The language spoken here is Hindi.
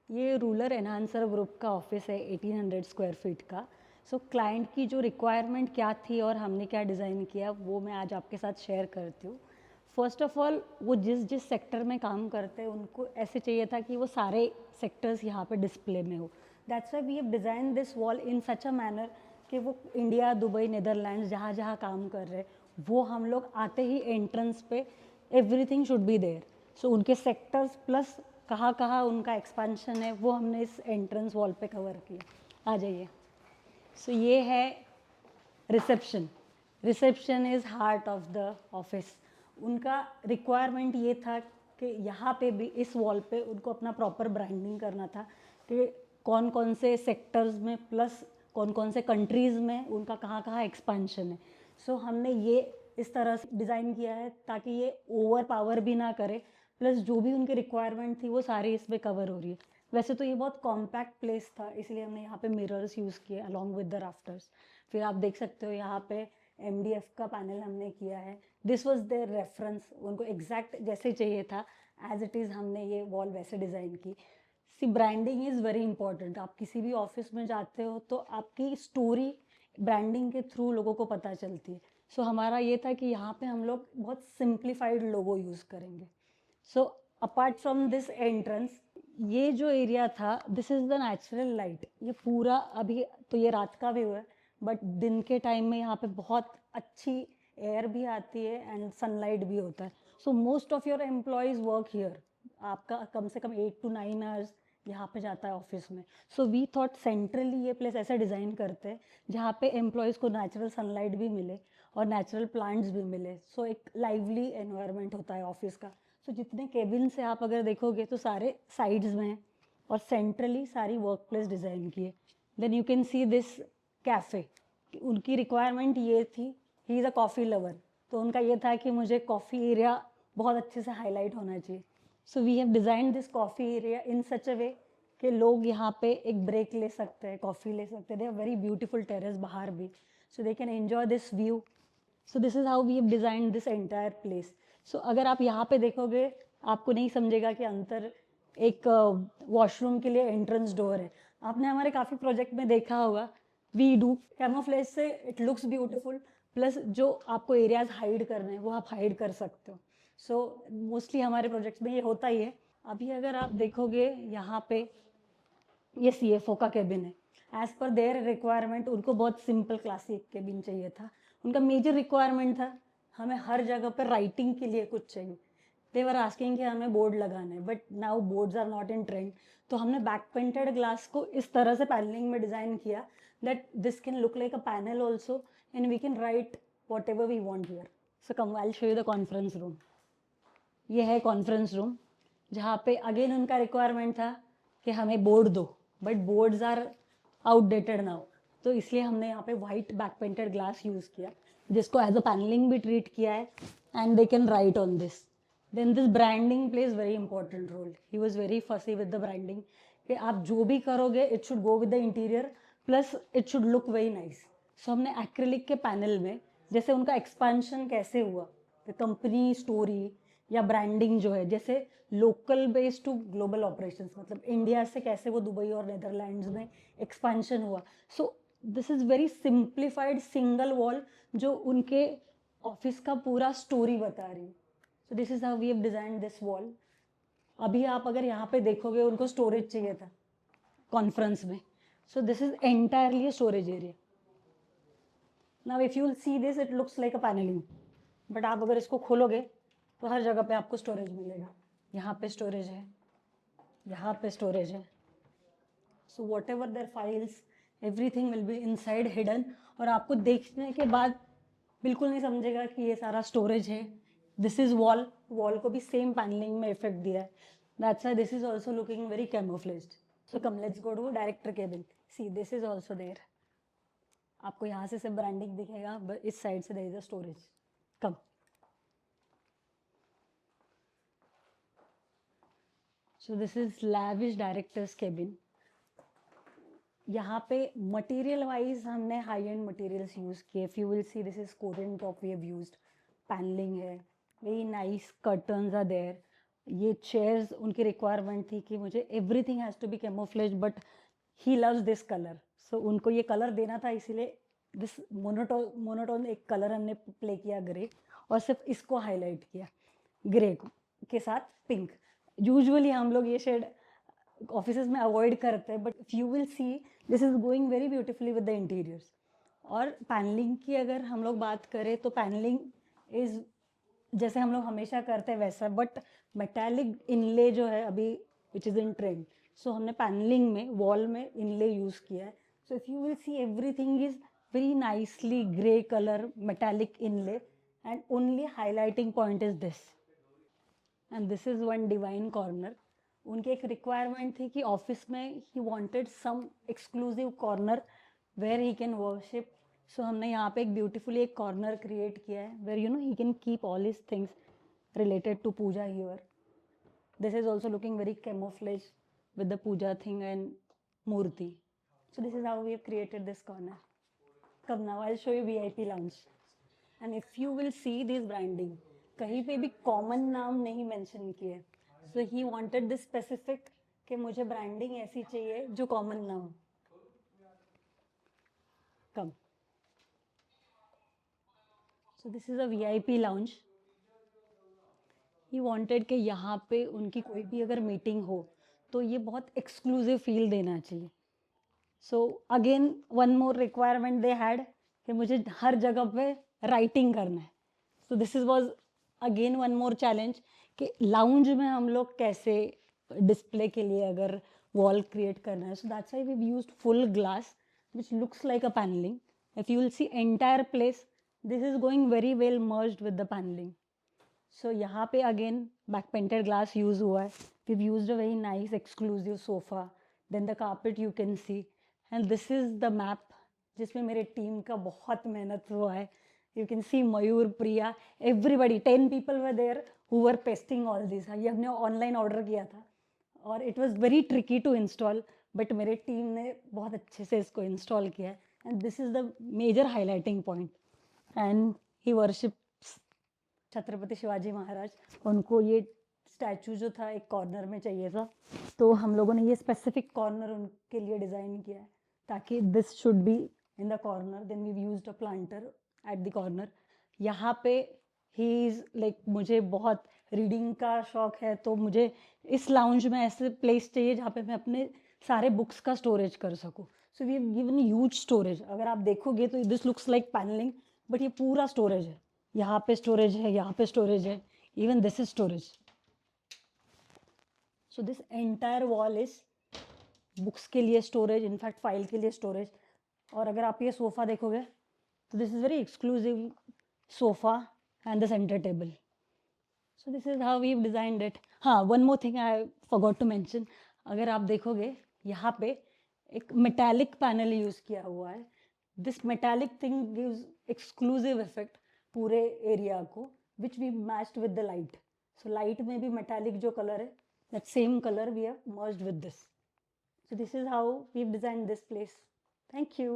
ये रूलर एनहांसर ग्रुप का ऑफिस है 1800 स्क्वायर फीट का। सो क्लाइंट की जो रिक्वायरमेंट क्या थी और हमने क्या डिज़ाइन किया वो मैं आज आपके साथ शेयर करती हूँ। फर्स्ट ऑफ ऑल वो जिस जिस सेक्टर में काम करते हैं उनको ऐसे चाहिए था कि वो सारे सेक्टर्स यहाँ पे डिस्प्ले में हो। That's why we have design this wall in such a manner कि वो इंडिया, दुबई, नीदरलैंड्स जहाँ जहाँ काम कर रहे हैं वो हम लोग आते ही एंट्रेंस पे एवरीथिंग शुड बी देयर। सो उनके सेक्टर्स प्लस कहाँ कहाँ उनका एक्सपेंशन है वो हमने इस एंट्रेंस वॉल पे कवर किया। आ जाइए। सो ये है reception. Reception is heart of the office. उनका रिक्वायरमेंट ये था कि यहाँ पे भी इस वॉल पे उनको अपना प्रॉपर ब्रांडिंग करना था कि कौन कौन से सेक्टर्स में प्लस कौन कौन से कंट्रीज़ में उनका कहाँ कहाँ एक्सपेंशन है। सो हमने ये इस तरह से डिज़ाइन किया है ताकि ये ओवर पावर भी ना करे, प्लस जो भी उनकी रिक्वायरमेंट थी वो सारी इसमें कवर हो रही है। वैसे तो ये बहुत कॉम्पैक्ट प्लेस था इसलिए हमने यहाँ पे मिरर्स यूज़ किए अलॉन्ग विद द राफ्टर्स। फिर आप देख सकते हो यहाँ पे MDF का पैनल हमने किया है। दिस वाज देयर रेफरेंस, उनको एग्जैक्ट जैसे चाहिए था एज इट इज़ हमने ये वॉल वैसे डिज़ाइन की। सी ब्रांडिंग इज़ वेरी इंपॉर्टेंट। आप किसी भी ऑफिस में जाते हो तो आपकी स्टोरी ब्रांडिंग के थ्रू लोगों को पता चलती है। सो हमारा ये था कि यहाँ पे हम लोग बहुत सिंप्लीफाइड लोगो यूज़ करेंगे। So apart from this entrance, ये जो एरिया था this is the natural light. ये पूरा अभी तो ये रात का व्यू है बट दिन के टाइम में यहाँ पे बहुत अच्छी एयर भी आती है एंड सनलाइट भी होता है। So most of your employees work here. आपका कम से कम 8 to 9 आवर्स यहाँ पे जाता है ऑफिस में। सो वी थॉट सेंट्रली ये प्लेस ऐसा डिज़ाइन करते हैं जहाँ पे एम्प्लॉयज़ को नेचुरल सनलाइट भी मिले और नेचुरल प्लांट्स भी मिले। सो एक लाइवली एनवायरनमेंट होता है ऑफिस का। सो जितने केबिन से आप अगर देखोगे तो सारे साइड्स में हैं और सेंट्रली सारी वर्क प्लेस डिज़ाइन की है। Then you can see this cafe. उनकी रिक्वायरमेंट ये थी, he is a coffee lover, तो उनका ये था कि मुझे कॉफ़ी एरिया बहुत अच्छे से हाईलाइट होना चाहिए। So we have design this coffee area in such a way कि लोग यहाँ पे एक ब्रेक ले सकते हैं, कॉफ़ी ले सकते हैं। They are very beautiful terrace बाहर भी, so they can enjoy this view. So this is how we have design this entire place. So अगर आप यहाँ पे देखोगे आपको नहीं समझेगा कि अंदर एक वॉशरूम के लिए एंट्रेंस डोर है। आपने हमारे काफ़ी प्रोजेक्ट में देखा होगा, वी डू कैमोफ्लेज से इट लुक्स ब्यूटीफुल, प्लस जो आपको एरियाज हाइड करने हैं वो आप हाइड कर सकते हो। सो मोस्टली हमारे प्रोजेक्ट्स में ये होता ही है। अभी अगर आप देखोगे यहाँ पे ये CFO का केबिन है। एज पर देयर रिक्वायरमेंट उनको बहुत सिंपल क्लासिक केबिन चाहिए था। उनका मेजर रिक्वायरमेंट था हमें हर जगह पर राइटिंग के लिए कुछ चाहिए। दे वर आस्किंग कि हमें बोर्ड लगाना है but now boards are not in trend. तो हमने बैक पेंटेड ग्लास को इस तरह से पैनलिंग में डिज़ाइन किया that this can look like a panel also and we can write whatever we want here. So come I show you the conference room. ये है कॉन्फ्रेंस रूम जहाँ पे अगेन उनका रिक्वायरमेंट था कि हमें बोर्ड दो but boards are outdated now. तो इसलिए हमने यहाँ पे white back painted glass use किया जिसको एज अ पैनलिंग भी ट्रीट किया है and they can write on this. Then this branding plays very important role. He was very fussy with the branding कि आप जो भी करोगे it should go with the interior plus it should look very nice. So हमने एक्रिलिक के पैनल में जैसे उनका एक्सपेंशन कैसे हुआ, कंपनी स्टोरी या ब्रांडिंग जो है, जैसे local based to global operations, मतलब इंडिया से कैसे वो दुबई और नेदरलैंड्स में एक्सपेंशन हुआ। So this is very simplified single wall जो उनके ऑफिस का पूरा स्टोरी बता रही है। So this is how we have design this wall. अभी आप अगर यहाँ पे देखोगे उनको स्टोरेज चाहिए था कॉन्फ्रेंस में। सो this is entirely storage area. Now if you will see this it looks like a panelling but आप अगर इसको खोलोगे तो हर जगह पे आपको स्टोरेज मिलेगा। यहाँ पे स्टोरेज है, यहाँ पे स्टोरेज है। So whatever there files everything will be inside hidden और आपको देखने के बाद बिल्कुल नहीं समझेगा कि ये सारा स्टोरेज है। दिस इज वॉल, वॉल को भी सेम पैनलिंग में इफेक्ट दिया है। That's why this is also looking very camouflaged. So come let's go to director cabin. See this is also there. आपको यहाँ से सिर्फ ब्रांडिंग दिखेगा बट इस साइड से there is a storage. Come. So this is lavish directors cabin. यहाँ पे मटेरियल वाइज हमने हाई एंड मटेरियल्स यूज़ किए। If you will see this is Korean top we have used. Panelling है, very nice curtains are there. ये चेयर्स उनकी रिक्वायरमेंट थी कि मुझे everything has to be camouflage, but he loves this colour, so उनको ये कलर देना था, इसीलिए दिस मोनोटोन एक कलर हमने प्ले किया ग्रे, और सिर्फ इसको हाईलाइट किया ग्रे के साथ पिंक। यूजुअली हम लोग ये शेड ऑफिसेज में अवॉइड करते हैं, but if you will see this is going very beautifully with the interiors. और पैनलिंग की अगर हम लोग बात करें तो पैनलिंग इज जैसे हम लोग हमेशा करते हैं वैसा, बट मेटालिक इनले जो है अभी विच इज़ इन ट्रेंड, सो हमने पैनलिंग में वॉल में इनले यूज़ किया है। So if you will see everything is very nicely grey colour metallic inlay, and only highlighting point is this, and this is one divine corner. उनकी एक रिक्वायरमेंट थी कि ऑफिस में he wanted some exclusive corner where he can worship, so हमने यहाँ पे एक ब्यूटीफुली एक कॉर्नर क्रिएट किया है where you know he can keep all his things related to puja here. This is also looking very camouflage with the puja thing and murti. So this is how we have created this corner. Come now, I'll show you VIP lounge. And if you will see this branding, कहीं पे भी common नाम नहीं mention किए. So he wanted this specific कि मुझे branding ऐसी चाहिए जो common ना हो. Come. So this is a VIP lounge. He wanted कि यहाँ पे उनकी कोई भी अगर मीटिंग हो तो ये बहुत एक्सक्लूसिव फील देना चाहिए। So again one more requirement they had कि मुझे हर जगह पे राइटिंग करना है। So this is was again one more challenge कि लाउंज में हम लोग कैसे डिस्प्ले के लिए अगर वॉल क्रिएट करना है। So that's why we used full glass which looks like a panelling. If you will see entire place this is going very well merged with the panelling. So यहाँ पे again back painted glass use हुआ है। We used a very nice exclusive sofa, then the carpet you can see, and this is the map जिसमें मेरे टीम का बहुत मेहनत हुआ है। You can C Mayur, Priya, everybody 10 people were there who were pasting all this. ये हमने ऑनलाइन ऑर्डर किया था और it was very tricky to install, but मेरे टीम ने बहुत अच्छे से इसको इंस्टॉल किया है, and this is the major highlighting point. And he worship Chhatrapati Shivaji Maharaj, उनको ये स्टैचू जो था एक कॉर्नर में चाहिए था, तो हम लोगों ने ये स्पेसिफिक कॉर्नर उनके लिए डिज़ाइन किया है ताकि this should be in the corner. Then we used a planter at the corner. यहाँ पे ही इज़ लाइक मुझे बहुत रीडिंग का शौक है, तो मुझे इस लाउंज में ऐसे प्लेस चाहिए जहाँ पे मैं अपने सारे बुक्स का स्टोरेज कर सकूँ। So we have given huge storage. अगर आप देखोगे तो this looks like panelling, but ये पूरा स्टोरेज है। यहाँ पे स्टोरेज है, यहाँ पे स्टोरेज है, even this is storage. So this entire wall is books के लिए स्टोरेज, इनफैक्ट फाइल के लिए स्टोरेज। और अगर आप ये सोफ़ा देखोगे तो this is very exclusive sofa and the centre table. So this is how we designed it. हाँ, one more thing I forgot to mention, अगर आप देखोगे यहाँ पे एक मेटालिक पैनल यूज़ किया हुआ है। This metallic thing gives exclusive effect पूरे एरिया को, which we matched with the light. So light में भी मेटालिक जो कलर है, that same colour we have merged with this. So this is how we've designed this place. Thank you.